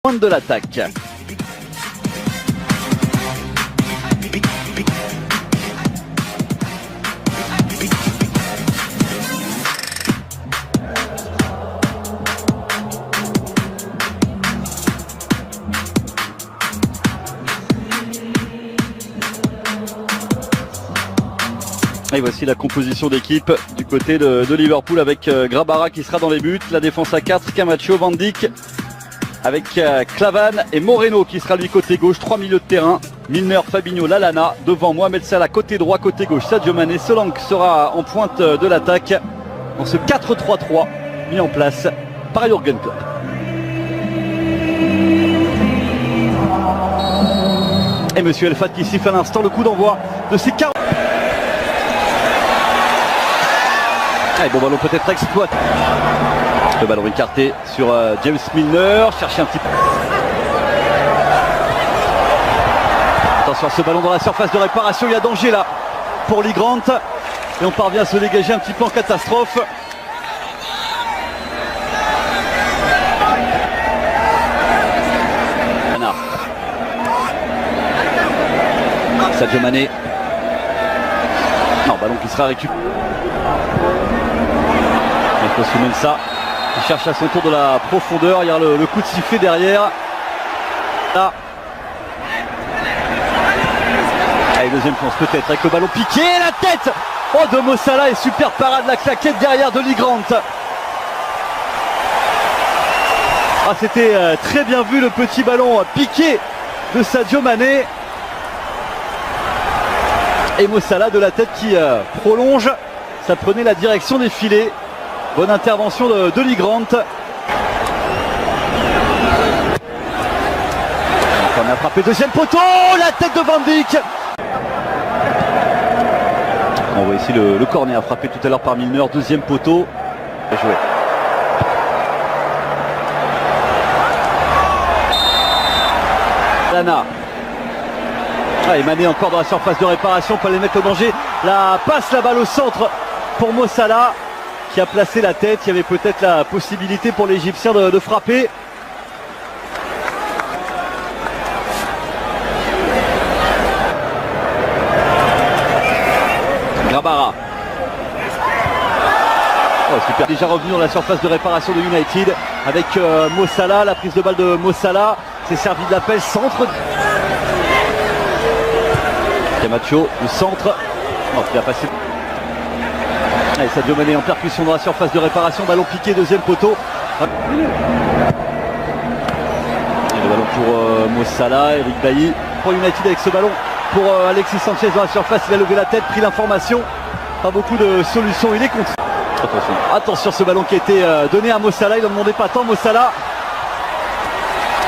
Pointe de l'attaque. Et voici la composition d'équipe du côté de Liverpool avec Grabara qui sera dans les buts, la défense à 4, Camacho, Van Dijk, avec Klavan et Moreno qui sera lui côté gauche, 3 milieux de terrain, Milner, Fabinho, Lallana, devant Mohamed Salah côté droit, côté gauche Sadio Mané, Solanke sera en pointe de l'attaque dans ce 4-3-3 mis en place par Jürgen Klopp. Et Monsieur Elfat qui siffle à l'instant le coup d'envoi de ces 40. Allez, bon ballon peut-être exploité. Le ballon écarté sur James Milner, chercher un petit peu. Attention à ce ballon dans la surface de réparation, il y a danger là pour Lee Grant. Et on parvient à se dégager un petit peu en catastrophe. Sadio Mané. Non, ballon qui sera récupéré. Il faut soumettre ça. Il cherche à son tour de la profondeur. Il y a le coup de sifflet derrière. Là. Allez, deuxième chance peut-être avec le ballon piqué. La tête de Mo Salah et super parade. La claquette derrière de Lee Grant. Ah, c'était très bien vu le petit ballon piqué de Sadio Mané. Et Mo Salah de la tête qui prolonge. Ça prenait la direction des filets. Bonne intervention de Lee Grant. On a frappé deuxième poteau. La tête de Van Dijk. On voit ici le corner frappé tout à l'heure par Milner. Deuxième poteau. Bien joué. Lana. Ah, et Mané encore dans la surface de réparation pour les mettre au danger. La passe, la balle au centre pour Mo Salah qui a placé la tête. Il y avait peut-être la possibilité pour l'Égyptien de frapper. Grabara. Oh, super. Déjà revenu dans la surface de réparation de United avec Mo Salah. La prise de balle de Mo Salah. C'est servi de l'appel centre. Camacho, le centre. Non, il a passé. Allez, Sadio Mané en percussion dans la surface de réparation. Ballon piqué, deuxième poteau. Et le ballon pour Mo Salah, Eric Bailly pour United avec ce ballon. Pour Alexis Sanchez dans la surface, il a levé la tête, pris l'information. Pas beaucoup de solutions, il est contre. Attention ce ballon qui a été donné à Mo Salah, il n'en demandait pas tant Mo Salah.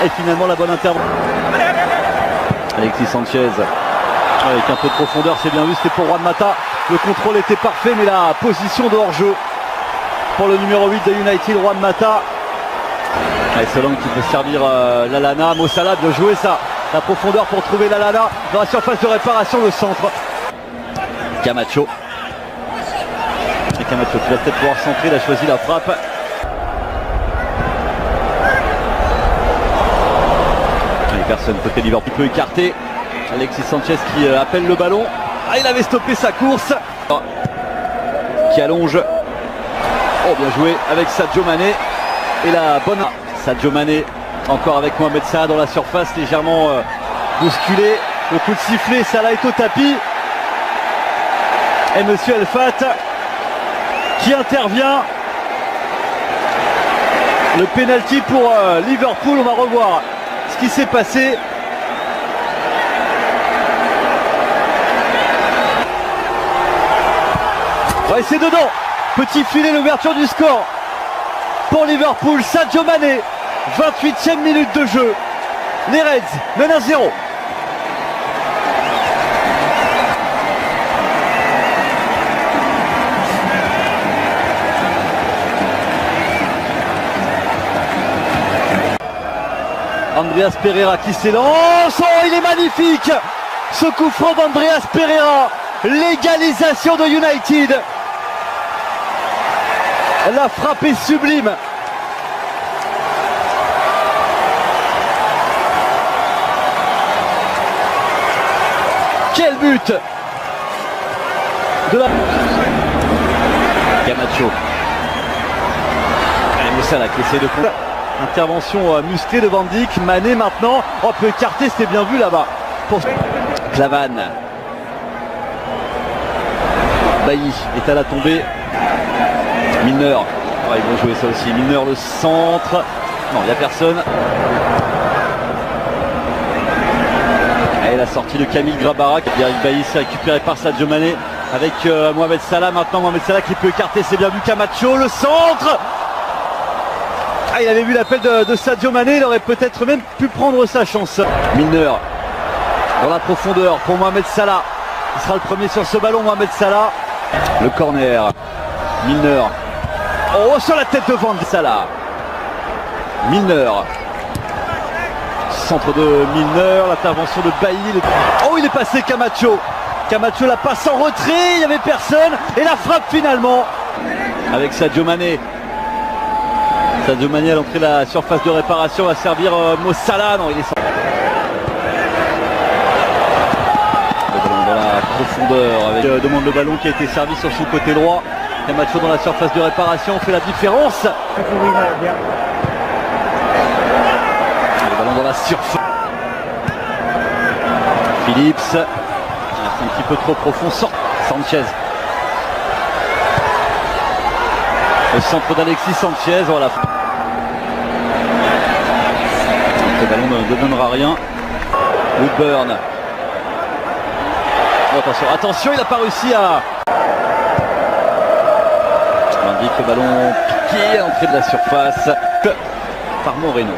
Et finalement la bonne intervention. Alexis Sanchez. Avec un peu de profondeur, c'est bien vu, c'était pour Juan Mata. Le contrôle était parfait, mais la position de hors-jeu pour le numéro 8 de United, Juan Mata. Et Solanke qui peut servir Lallana. Mo Salah de jouer ça. La profondeur pour trouver Lallana dans la surface de réparation, le centre. Camacho. Et Camacho qui va peut-être pouvoir centrer, il a choisi la frappe. Et personne côté Liverpool peut écarter. Alexis Sanchez qui appelle le ballon. Ah, il avait stoppé sa course. Qui allonge. Oh, bien joué avec Sadio Mané. Et la bonne. Sadio Mané encore avec Mohamed Salah dans la surface, légèrement bousculé. Le coup de sifflet, Salah est au tapis. Et Monsieur Elfat qui intervient. Le penalty pour Liverpool. On va revoir ce qui s'est passé. Ouais, c'est dedans. Petit filet, l'ouverture du score pour Liverpool. Sadio Mané, 28e minute de jeu. Les Reds mènent 1-0. Andreas Pereira qui s'élance. Oh, il est magnifique. Ce coup franc d'Andreas Pereira. L'égalisation de United. La frappe est sublime. Quel but de la Camacho. Allez, Moussala qui essaie de prendre. Intervention musclée de Van Dijk. Mané maintenant. Oh, peut écarter, c'était bien vu là-bas. Pour Clavan. Bailly est à la tombée. Milner. Oh, ils vont jouer ça aussi. Milner le centre. Non, il n'y a personne. Et la sortie de Camille Grabara. Eric Bailly s'est récupéré par Sadio Mané avec Mohamed Salah. Maintenant Mohamed Salah qui peut écarter, c'est bien vu. Camacho, le centre. Ah, il avait vu l'appel de Sadio Mané, il aurait peut-être même pu prendre sa chance. Milner dans la profondeur pour Mohamed Salah. Il sera le premier sur ce ballon, Mohamed Salah. Le corner. Milner. Oh, sur la tête de Van Salah. Milner. Centre de Milner, l'intervention de Bailly. Oh, il est passé Camacho. Camacho la passe en retrait, il n'y avait personne. Et la frappe finalement avec Sadio Mané. Sadio Mané à l'entrée de la surface de réparation va servir Mo Salah. Non, il est sorti. Dans la profondeur avec demande le ballon qui a été servi sur son côté droit. Camacho dans la surface de réparation fait la différence. Le ballon dans la surface. Phillips. C'est un petit peu trop profond. Sort Sanchez. Le centre d'Alexis Sanchez. Voilà. Le ballon ne donnera rien. Woodburn. Oh, attention, attention, il n'a pas réussi à. On indique le ballon piqué à l'entrée de la surface par Moreno.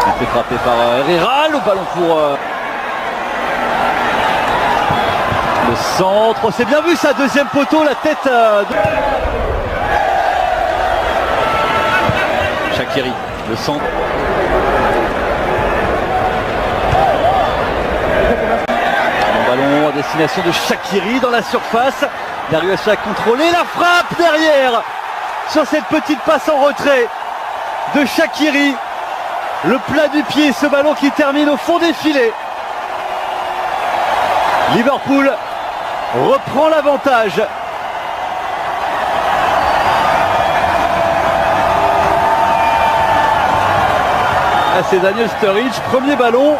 Il fait frappé par Herrera, le ballon pour le centre. Oh, c'est bien vu ça, deuxième poteau, la tête de Shaqiri, le centre. Ballon à destination de Shaqiri dans la surface. Il a réussi à contrôler la frappe derrière sur cette petite passe en retrait de Shaqiri. Le plat du pied, ce ballon qui termine au fond des filets. Liverpool reprend l'avantage. C'est Daniel Sturridge, premier ballon.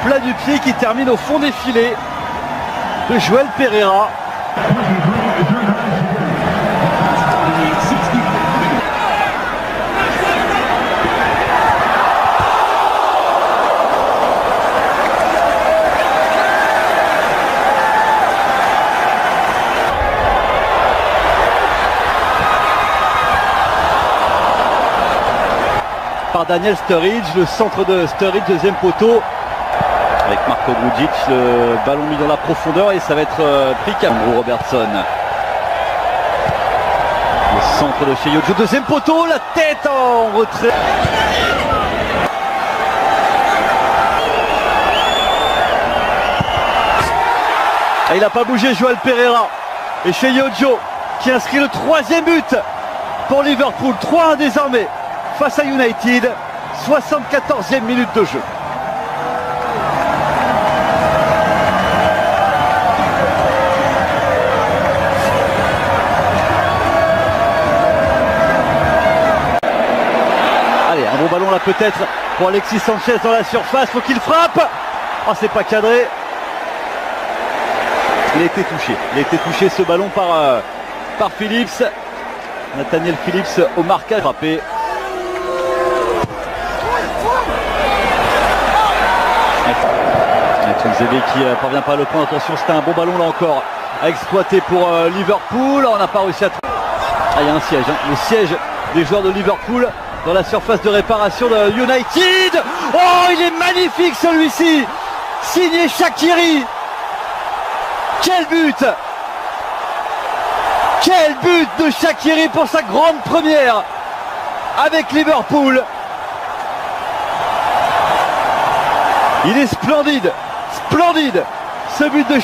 Plat du pied qui termine au fond des filets de Joël Pereira. Par Daniel Sturridge, le centre de Sturridge, deuxième poteau. Avec Marco Grujic, le ballon mis dans la profondeur et ça va être pris par Andrew Robertson. Le centre de Cheyojo, deuxième poteau, la tête en retrait. Et il n'a pas bougé Joël Pereira. Et Cheyojo qui inscrit le troisième but pour Liverpool. 3-1 désormais face à United. 74e minute de jeu. Allez, un bon ballon là peut-être pour Alexis Sanchez dans la surface. Faut qu'il frappe. Oh, c'est pas cadré. Il a été touché. Il a été touché ce ballon par Phillips. Nathaniel Phillips au marquage. Frappé. Zébé qui parvient pas à le point. Attention, c'était un bon ballon là encore à exploiter pour Liverpool. On n'a pas réussi à. Ah, il y a un siège. Hein. Le siège des joueurs de Liverpool dans la surface de réparation de United. Oh, il est magnifique celui-ci. Signé Shaqiri. Quel but! Quel but de Shaqiri pour sa grande première avec Liverpool. Il est splendide, splendide ce but de Shaqiri.